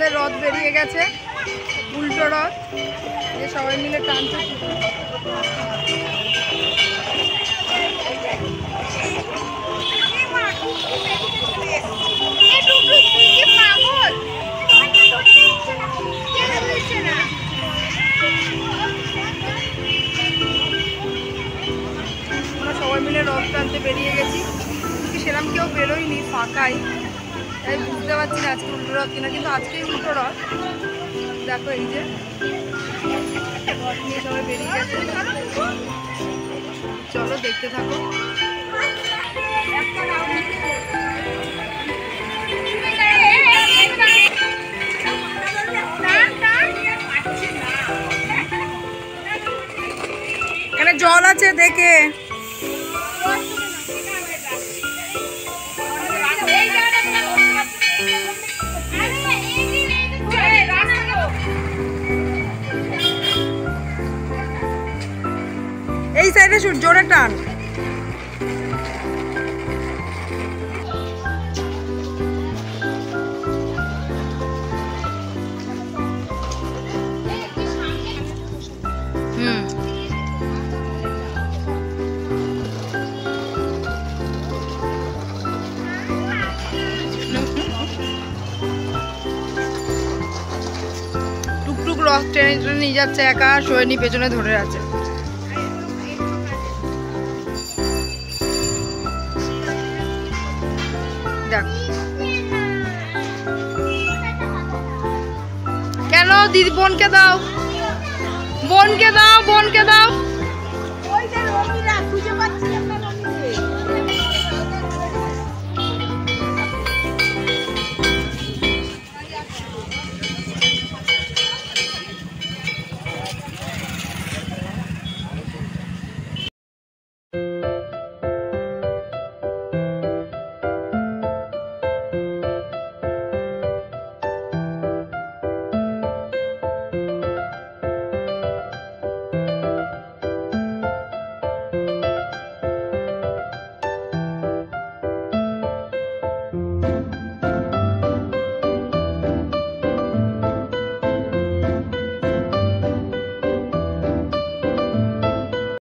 আমাদের রথ বেরিয়ে গেছে, উল্টো রথ, যে সবাই মিলে টানছে। আমরা সবাই মিলে রথ টানতে বেরিয়ে গেছি, সেরকম কেউ বেরোয়নি, ফাঁকাই, তাই বুঝতে পারছি না আজকে উল্টো রথ কিনা, কিন্তু আজকেই উল্টো রথ। দেখো এই যে রথ নিয়ে সবাই বেরিয়ে গেছে, চলো দেখতে থাকো। এখানে জল আছে দেখে। এই সাইডে শুট, জোরে টান। টুকটুক রথ টেনে নিয়ে যাচ্ছে একা, সোয়েনি পেছনে ধরে আছে। কেন দিদি, বোনকে দাও, বোনকে দাও, বোনকে দাও।